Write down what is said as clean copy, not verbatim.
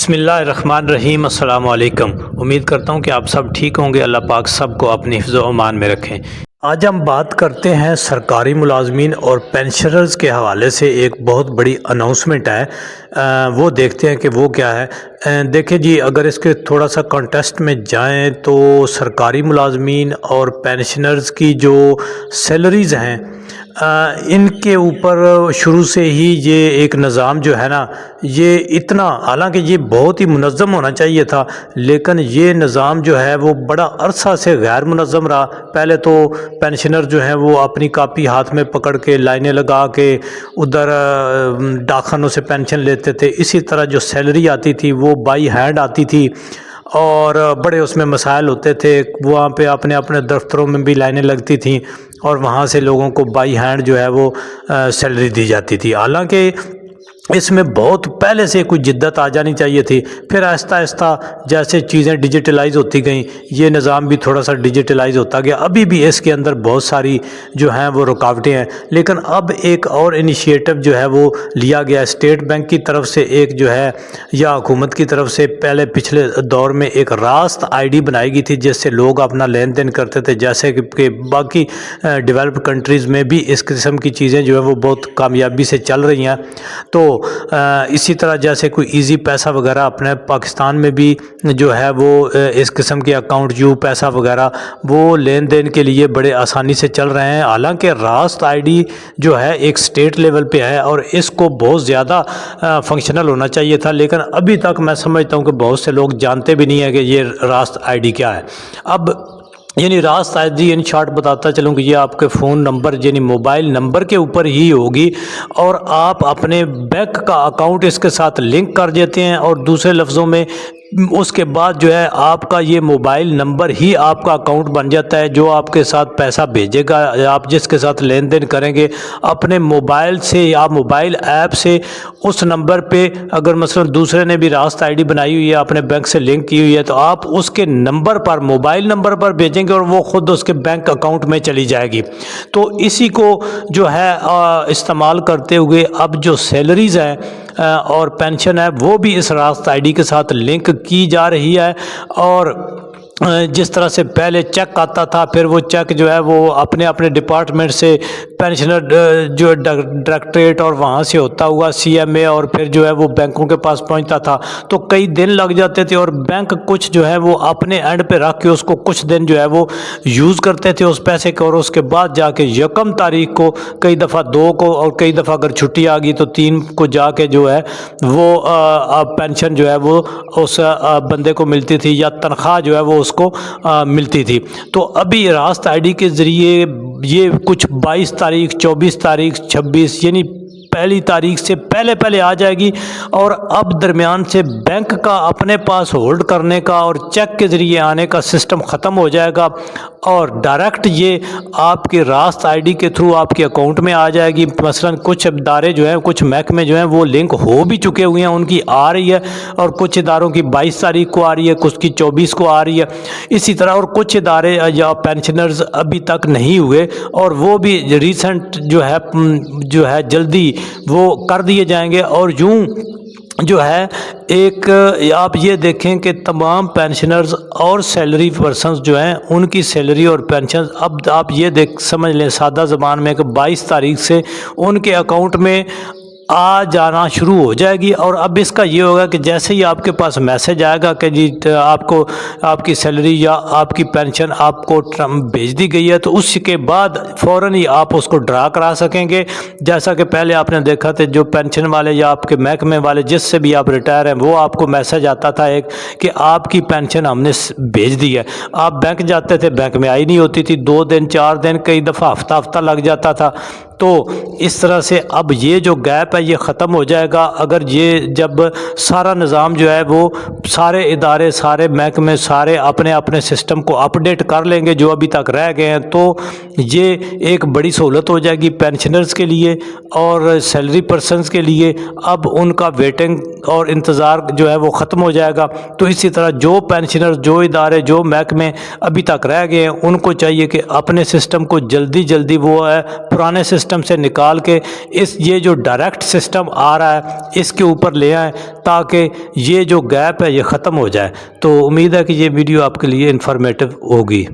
بسم اللہ الرحمن الرحیم۔ السلام علیکم۔ امید کرتا ہوں کہ آپ سب ٹھیک ہوں گے۔ اللہ پاک سب کو اپنی حفظ و امان میں رکھیں۔ آج ہم بات کرتے ہیں سرکاری ملازمین اور پینشنرز کے حوالے سے ایک بہت بڑی اناؤنسمنٹ ہے، وہ دیکھتے ہیں کہ وہ کیا ہے۔ دیکھیں جی، اگر اس کے تھوڑا سا کانٹیکسٹ میں جائیں تو سرکاری ملازمین اور پینشنرز کی جو سیلریز ہیں ان کے اوپر شروع سے ہی یہ ایک نظام جو ہے نا، یہ اتنا، حالانکہ یہ بہت ہی منظم ہونا چاہیے تھا، لیکن یہ نظام جو ہے وہ بڑا عرصہ سے غیر منظم رہا۔ پہلے تو پینشنر جو ہیں وہ اپنی کاپی ہاتھ میں پکڑ کے لائنیں لگا کے ادھر ڈاک خانوں سے پینشن لیتے تھے، اسی طرح جو سیلری آتی تھی وہ بائی ہینڈ آتی تھی اور بڑے اس میں مسائل ہوتے تھے۔ وہاں پہ اپنے دفتروں میں بھی لائنیں لگتی تھیں اور وہاں سے لوگوں کو بائی ہینڈ جو ہے وہ سیلری دی جاتی تھی۔ حالانکہ اس میں بہت پہلے سے کوئی جدت آ جانی چاہیے تھی، پھر آہستہ آہستہ جیسے چیزیں ڈیجیٹلائز ہوتی گئیں یہ نظام بھی تھوڑا سا ڈیجیٹلائز ہوتا گیا۔ ابھی بھی اس کے اندر بہت ساری جو ہیں وہ رکاوٹیں ہیں، لیکن اب ایک اور انیشیٹو جو ہے وہ لیا گیا ہے اسٹیٹ بینک کی طرف سے، ایک جو ہے یا حکومت کی طرف سے۔ پچھلے دور میں ایک راست آئی ڈی بنائی گئی تھی جس سے لوگ اپنا لین دین کرتے تھے، جیسے کہ باقی ڈیولپڈ کنٹریز میں بھی اس قسم کی چیزیں جو ہیں وہ بہت کامیابی سے چل رہی ہیں۔ تو اسی طرح جیسے کوئی ایزی پیسہ وغیرہ اپنے پاکستان میں بھی جو ہے وہ اس قسم کے اکاؤنٹ یو پیسہ وغیرہ وہ لین دین کے لیے بڑے آسانی سے چل رہے ہیں۔ حالانکہ راست آئی ڈی جو ہے ایک اسٹیٹ لیول پہ ہے اور اس کو بہت زیادہ فنکشنل ہونا چاہیے تھا، لیکن ابھی تک میں سمجھتا ہوں کہ بہت سے لوگ جانتے بھی نہیں ہیں کہ یہ راست آئی ڈی کیا ہے۔ اب یعنی راست آئی ڈی ان شارٹ بتاتا چلوں کہ یہ آپ کے فون نمبر یعنی موبائل نمبر کے اوپر ہی ہوگی اور آپ اپنے بینک کا اکاؤنٹ اس کے ساتھ لنک کر دیتے ہیں، اور دوسرے لفظوں میں اس کے بعد جو ہے آپ کا یہ موبائل نمبر ہی آپ کا اکاؤنٹ بن جاتا ہے، جو آپ کے ساتھ پیسہ بھیجے گا، آپ جس کے ساتھ لین دین کریں گے اپنے موبائل سے یا موبائل ایپ سے اس نمبر پہ، اگر مثلا دوسرے نے بھی راست آئی ڈی بنائی ہوئی ہے اپنے بینک سے لنک کی ہوئی ہے تو آپ اس کے نمبر پر، موبائل نمبر پر بھیجیں گے اور وہ خود اس کے بینک اکاؤنٹ میں چلی جائے گی۔ تو اسی کو جو ہے استعمال کرتے ہوئے اب جو سیلریز ہیں اور پینشن ہے وہ بھی اس راست آئی ڈی کے ساتھ لنک کی جا رہی ہے۔ اور جس طرح سے پہلے چیک آتا تھا، پھر وہ چیک جو ہے وہ اپنے ڈپارٹمنٹ سے پینشنر جو ڈائریکٹریٹ اور وہاں سے ہوتا ہوا سی ایم اے اور پھر جو ہے وہ بینکوں کے پاس پہنچتا تھا، تو کئی دن لگ جاتے تھے اور بینک کچھ جو ہے وہ اپنے اینڈ پہ رکھ کے اس کو کچھ دن جو ہے وہ یوز کرتے تھے اس پیسے کو، اور اس کے بعد جا کے یکم تاریخ کو، کئی دفعہ 2 کو اور کئی دفعہ اگر چھٹی آ گئی تو 3 کو جا کے جو ہے وہ پینشن جو ہے وہ اس بندے کو ملتی تھی یا تنخواہ جو ہے وہ اس کو ملتی تھی۔ تو ابھی راست آئی ڈی کے ذریعے یہ کچھ 22 تاریخ 24 تاریخ 26 یعنی پہلی تاریخ سے پہلے آ جائے گی، اور اب درمیان سے بینک کا اپنے پاس ہولڈ کرنے کا اور چیک کے ذریعے آنے کا سسٹم ختم ہو جائے گا، اور ڈائریکٹ یہ آپ کے راست آئی ڈی کے تھرو آپ کے اکاؤنٹ میں آ جائے گی۔ مثلا کچھ ادارے جو ہیں، کچھ محکمے جو ہیں وہ لنک ہو بھی چکے ہوئے ہیں، ان کی آ رہی ہے، اور کچھ اداروں کی 22 تاریخ کو آ رہی ہے، کچھ کی 24 کو آ رہی ہے، اسی طرح، اور کچھ ادارے یا پینشنرز ابھی تک نہیں ہوئے اور وہ بھی ریسنٹ جو ہے جلدی وہ کر دیے جائیں گے۔ اور یوں جو ہے ایک آپ یہ دیکھیں کہ تمام پینشنرز اور سیلری پرسنز جو ہیں ان کی سیلری اور پینشن اب آپ یہ سمجھ لیں سادہ زبان میں کہ 22 تاریخ سے ان کے اکاؤنٹ میں آ جانا شروع ہو جائے گی۔ اور اب اس کا یہ ہوگا کہ جیسے ہی آپ کے پاس میسج آئے گا کہ جی آپ کو آپ کی سیلری یا آپ کی پینشن آپ کو بھیج دی گئی ہے، تو اس کے بعد فوراً ہی آپ اس کو ڈرا کرا سکیں گے۔ جیسا کہ پہلے آپ نے دیکھا تھا جو پینشن والے یا آپ کے محکمے والے جس سے بھی آپ ریٹائر ہیں وہ آپ کو میسج آتا تھا ایک کہ آپ کی پینشن ہم نے بھیج دی ہے۔ آپ بینک جاتے تھے، بینک میں آئی نہیں ہوتی تھی، 2 دن 4 دن کئی دفعہ ہفتہ لگ جاتا تھا۔ تو اس طرح سے اب یہ جو گیپ ہے یہ ختم ہو جائے گا اگر یہ جب سارا نظام جو ہے وہ سارے ادارے، سارے محکمے، سارے اپنے سسٹم کو اپڈیٹ کر لیں گے جو ابھی تک رہ گئے ہیں، تو یہ ایک بڑی سہولت ہو جائے گی پینشنرز کے لیے اور سیلری پرسنز کے لیے۔ اب ان کا ویٹنگ اور انتظار جو ہے وہ ختم ہو جائے گا۔ تو اسی طرح جو پینشنر، جو ادارے، جو محکمے ابھی تک رہ گئے ہیں ان کو چاہیے کہ اپنے سسٹم کو جلدی وہ ہے پرانے سسٹم سسٹم سے نکال کے یہ جو ڈائریکٹ سسٹم آ رہا ہے اس کے اوپر لے آئیں تاکہ یہ جو گیپ ہے یہ ختم ہو جائے۔ تو امید ہے کہ یہ ویڈیو آپ کے لیے انفارمیٹو ہوگی۔